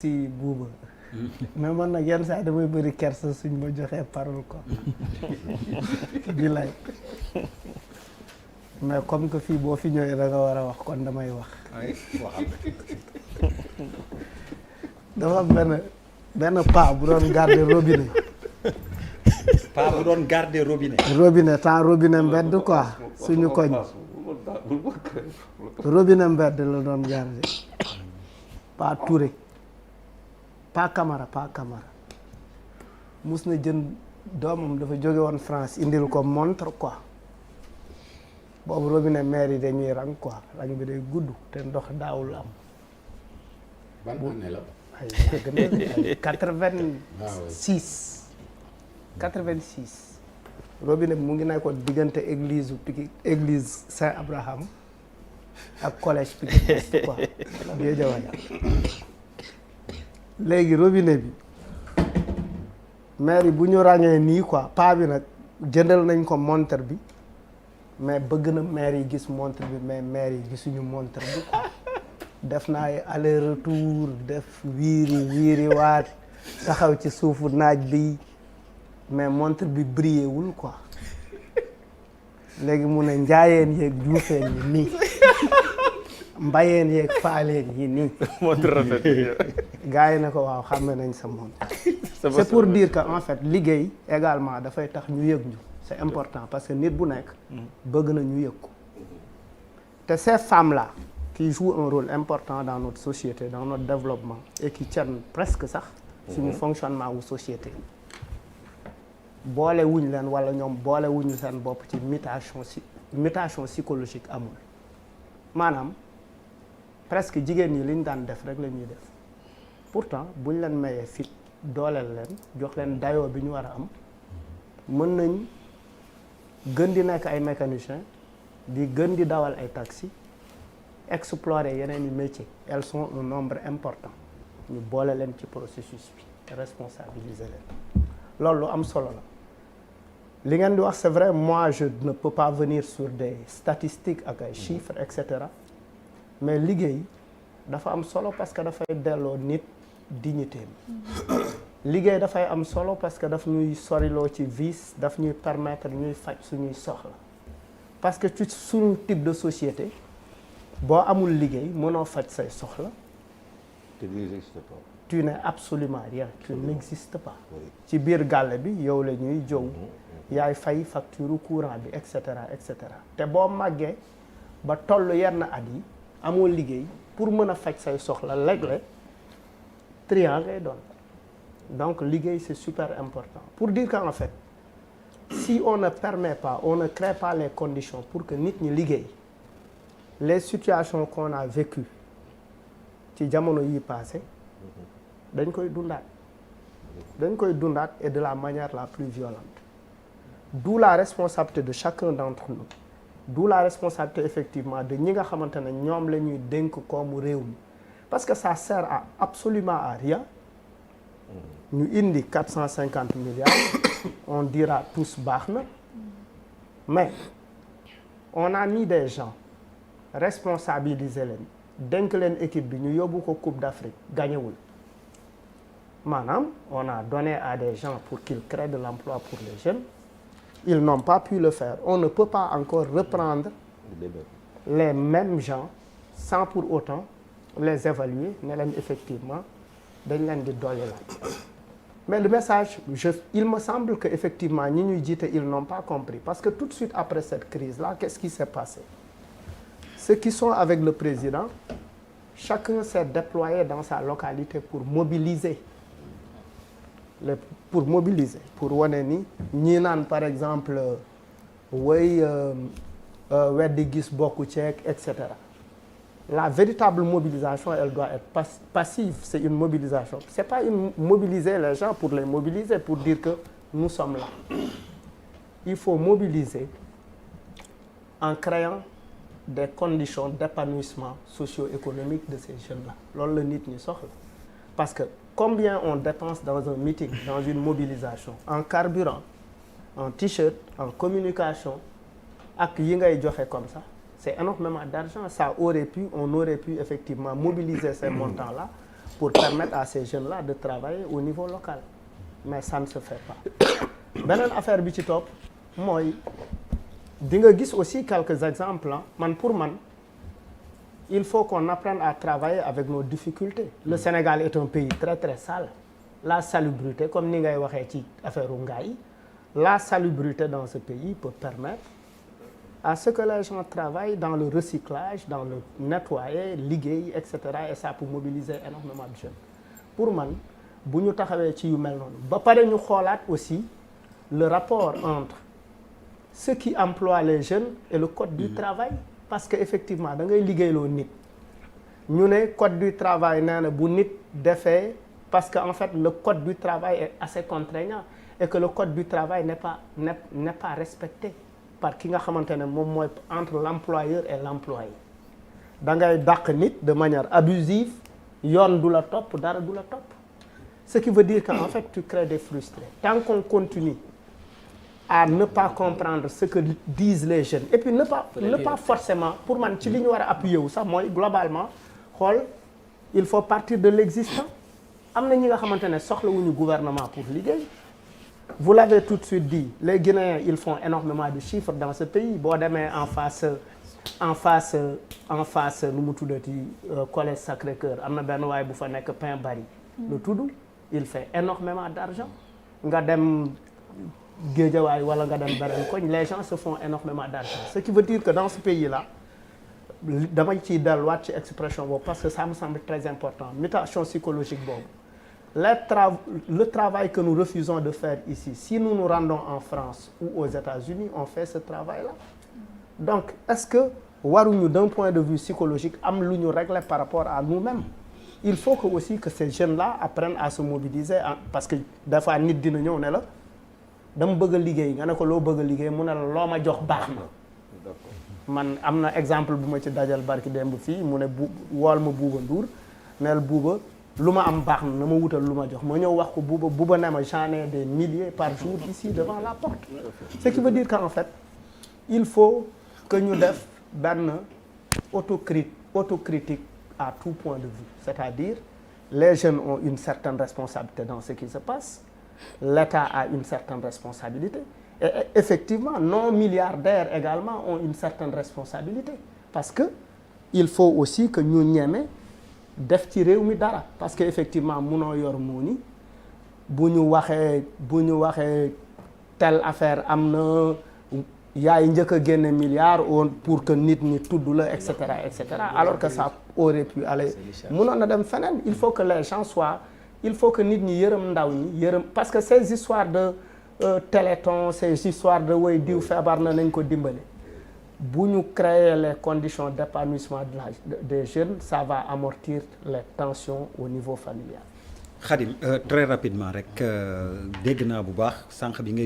si buuba mais man nag yenn saa damay bëri kersa suñ ma joxee parole quoi bi lay mais comme que fii boo fi ñëwee da nga war a wax kon damay wax dafa am benn paa bu doon garder robinet paa bu doon garder robinet temps robinet mbedd quoi suñu koñ robinet mbedd la doon garder paa Touré paa Camara mus na jënd doomam dafa jóge woon France indil ko montre quoi boobu robinet maire yi dañuy rang quoi rang bi day gudd te ndox daawul am. ban année la. ay yàgg na ay 86. 86. robinet bi mu ngi nekkoon diggante église Pikine église Saint-Abraham ak collège Pikine Est quoi Guédiawaye léegi robinet bi maire yi bu ñu ràññee nii quoi paa bi nag jëndal nañ ko montre bi mais bëgg na maire yi gis montre bi mais maire yi gisuñu montre bi quoi def naa ay aller retour def wiiri waat taxaw ci suufu naaj bi mais montre bi brillé wul quoi léegi mu ne njaayeen yeeg juufeen yi nii mbayeen yeeg faaleen yi nii montre rafet gars yi na ko waaw xàmme nañ sa montre c'est pour dire que en fait liggéey également dafay tax ñu yëg ñu c'est important parce que nit bu nekk bëgg na ñu yëg ko te ces femmes là qui jouent un rôle important dans notre société dans notre développement et qui tiennent presque sax suñu fonctionnement wu société boole wuñ leen wala ñoom boole wuñu seen bopp ci mutation psychologique amul maanaam presque jigéen ñi liñ daan def rek la ñuy def pourtant buñ leen mayee fit dooleel leen jox leen dayoo bi ñu war a am mën nañ gën di nekk ay mécaniciens di gën di dawal ay taxi explorer yeneen i métiers elles sont un nombre important ñu boole leen ci processus bi responsabiliser leen loolu lu am solo la li ngeen di wax c'est vrai moi je ne peux pas venir sur des statistiques ak ay chiffres et cetera mais liggéey dafa am solo parce que dafay delloo nit dignité liggéey dafay am solo parce que daf ñuy soriloo ci vice daf ñuy permettre ñuy faj suñuy soxla parce que ci suñu type de société boo amul liggéey mënoo faj say soxla tu n'existes pas. tu n'es absolument rien tu n'existes pas ci biir gàlle bi yow la ñuy jow yaay fay facture courant bi et cetera te boo màggee ba toll yenn at yi amoo liggéey pour mën a faj say soxla léeg-léeg triant ngay doon donc liggéey c'est super important pour dire qu'en fait si on ne permet pas on ne crée pas les conditions pour que nit ñi liggéey les situations qu'on a vécues ci jamono yi passé dañ koy dundaat et de la manière la plus violente d'où la responsabilité de chacun d'entre nous d'où la responsabilité effectivement de ñi nga xamante ne ñoom la ñuy dénk koomu réew mi parce que ça sert à absolument à rien ñu indi 450 milliards on dira tous baax na mais on a mis des gens responsabiliser leen dénk leen équipe bi ñu yóbbu ko Coupe d'Afrique gañewul maanaam on a donné à des gens pour qu'ils créent de l'emploi pour les jeunes ils n'ont pas pu le faire on ne peut pas encore reprendre les mêmes gens sans pour autant les évaluer ne leen effectivement dañ leen di dolli la mais le message il me semble que effectivement ñi ñuy jiite ils n'ont pas compris parce que tout de suite après cette crise là qu'est-ce qui s'est passé ceux qui sont avec le président chacun s'est déployé dans sa localité pour mobiliser pour wane ni ñii naan par exemple way weddi gis bokku ceek et cetera la véritable mobilisation elle doit être passive c'est une mobilisation c'est pas mobiliser les gens pour les mobiliser pour dire que nous sommes là il faut mobiliser en créant des conditions d'épanouissement socio-économique de ces jeunes-là loolu la nit ñi soxla parce que combien on dépense dans un meeting dans une mobilisation en carburant en t-shirt en communication ak yi ngay joxe comme ça c'est énormément d'argent on aurait pu effectivement mobiliser ces montants-là pour permettre à ces jeunes-là de travailler au niveau local mais ça ne se fait pas beneen affaire bi ci topp mooy di nga gis aussi quelques exemples pour man il faut qu'on apprenne à travailler avec nos difficultés le Sénégal est un pays très très sale la salubrité comme ni ngay waxee ci affaire u ngaay la salubrité dans ce pays peut permettre à ce que les gens travaillent dans le recyclage dans le nettoyer liggéey etc. et ça peut mobiliser énormément de jeunes pour man bu ñu taxawee ci yu mel noonu ba pare ñu xoolaat aussi le rapport entre ce qui emploie les jeunes et le code du travail parce que effectivement da ngay liggéeyloo nit ñu ne code du travail nee na bu nit defee parce que en fait le code du travail est assez contraignant et que le code du travail n'est pas respecté par ki nga xamante ne moom mooy entre l'employeur et l'employé da ngay dàq nit de manière abusive yoon du la topp dara du la topp ce qui veut dire qu'en fait tu crées des frustrés tant qu'on continue à ne pas comprendre ce que disent les jeunes et puis ne pas forcément pour man ci li ñu war a appuyer wu sax mooy globalement xool il faut partir de l'existant am na ñi nga xamante ne soxlawuñu gouvernement pour liggéey vous l'avez tout de suite dit les Guinéens ils font énormément de chiffres dans ce pays boo demee en face nu mu tuddati collège Sacré-Cœur am na benn waay bu fa nekk pain bari lu tudd il fait énormément d'argent nga dem Guédiawaye wala nga dem beneen koñ les gens se font énormément d'argent ce qui veut dire que dans ce pays-là dama ciy delluwaat ci expression boobu parce que ça me semble très important mutation psychologique boobu le travail que nous refusons de faire ici si nous nous rendons en France ou aux États-Unis on fait ce travail-là donc est-ce que waruñu d'un point de vue psychologique am lu ñu régler par rapport à nous-mêmes il faut que aussi que ces jeunes-là apprennent à se mobiliser parce que des fois nit dina ñëw ne la dama bëgg a liggéey nga ne ko loo bëgg a liggéey mu ne la loo ma jox baax na man am na exemple bu ma ci dajal barki démb fii mu ne wool ma Buuba Ndour neel Buuba lu ma am baax na ma wutal lu ma jox ma ñëw wax ko Buuba ne ma j'en ai des milliers par jour ici devant la porte ce qui veut dire qu'en fait il faut que ñu def benn autocritique à tout point de vue c'est-à-dire les jeunes ont une certaine responsabilité dans ce qui se passe l'État a une certaine responsabilité et effectivement nos milliardaires également ont une certaine responsabilité parce que il faut aussi que ñu ñeme def ci réew mi dara parce que effectivement munoo yor moo ni bu ñu waxee telle affaire am na yaay njëkk a génne milliard pour que nit ñi tudd la et cetera alors que ça aurait pu aller munoon na dem feneen il faut que les gens soient il faut que nit ñi yërëm ndaw ñi yërëm parce que ces histoires de téléthon ces histoires de woy diw feebar na nañ ko dimbale bu ñu créer les conditions d'épanouissement des jeunes ça va amortir les tensions au niveau familial. Khadim très rapidement rek dégg naa bu baax sànq bi ngay